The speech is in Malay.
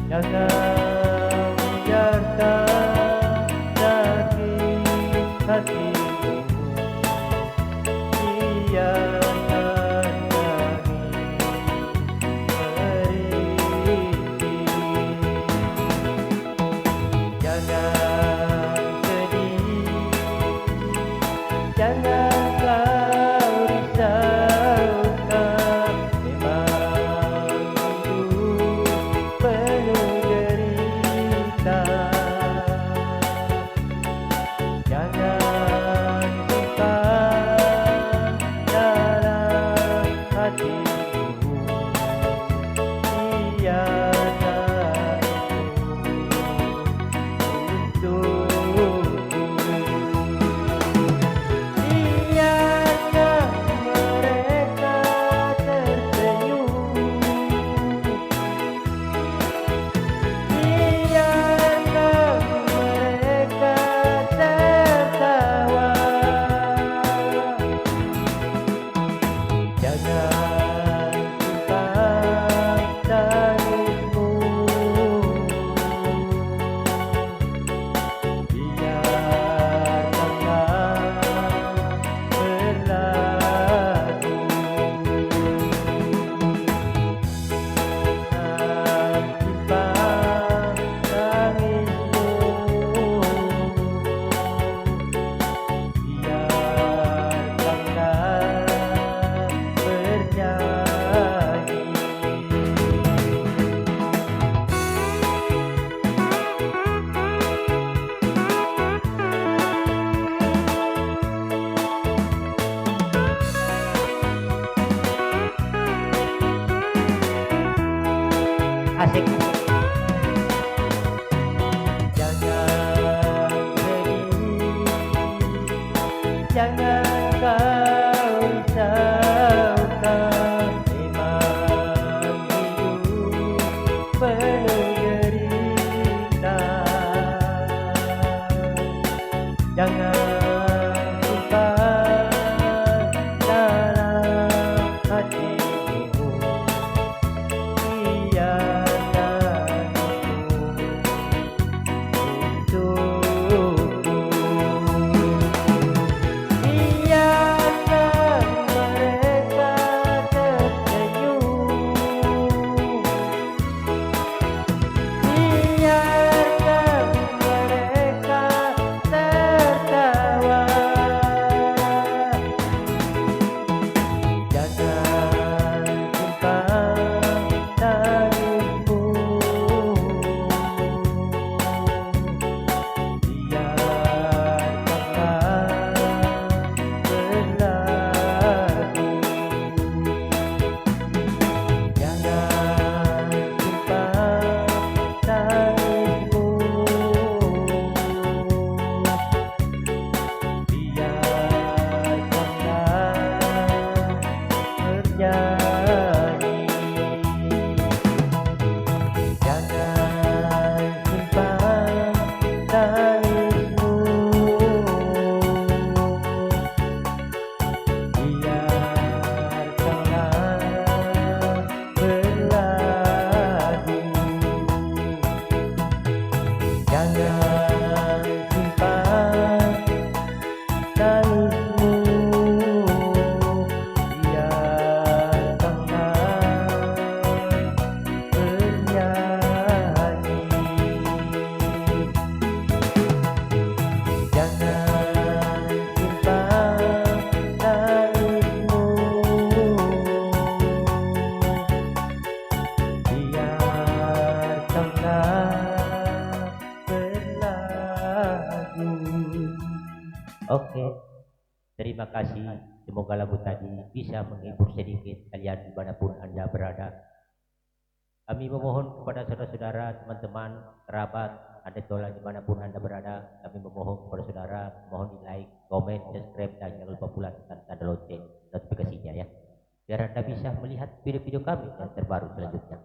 Jangan biarkan sakit hatimu biarkan kami merintih. Jangan sedih, jangan kau risaukan. Memang hidup penuh derita. Jangan simpan dalam hatimu, biarkan itu untukku. Biarkan mereka tersenyum, biarkan mereka tertawa. Jangan simpan tangismu, biarkanlah berlalu. Jangan simpan tangismu, biarkanlah bernyanyi. Asik. Jangan sedih, jangan kau risaukan. Memang hidup penuh derita. Jangan simpan dalam hatimu, biarkan itu untukku. Biarkan mereka tersenyum, biarkan mereka tertawa. Jangan simpan tangismu, biarkanlah berlalu. Jangan simpan tangismu, biarkanlah bernyanyi. Jangan simpan tangismu, biarkanlah berlalu. Jangan simpan tangismu, biarkanlah bernyanyi. Jangan simpan tangismu, biarkanlah berlalu. Oke, terima kasih. Semoga lagu tadi bisa menghibur sedikit kalian dimanapun Anda berada. Kami memohon kepada saudara-saudara, teman-teman, kerabat, adik tolak dimanapun Anda berada. Kami memohon kepada saudara, mohon di like, komen, subscribe, dan jangan lupa pula tekan tanda lonceng notifikasinya ya. Biar Anda bisa melihat video-video kami yang terbaru selanjutnya.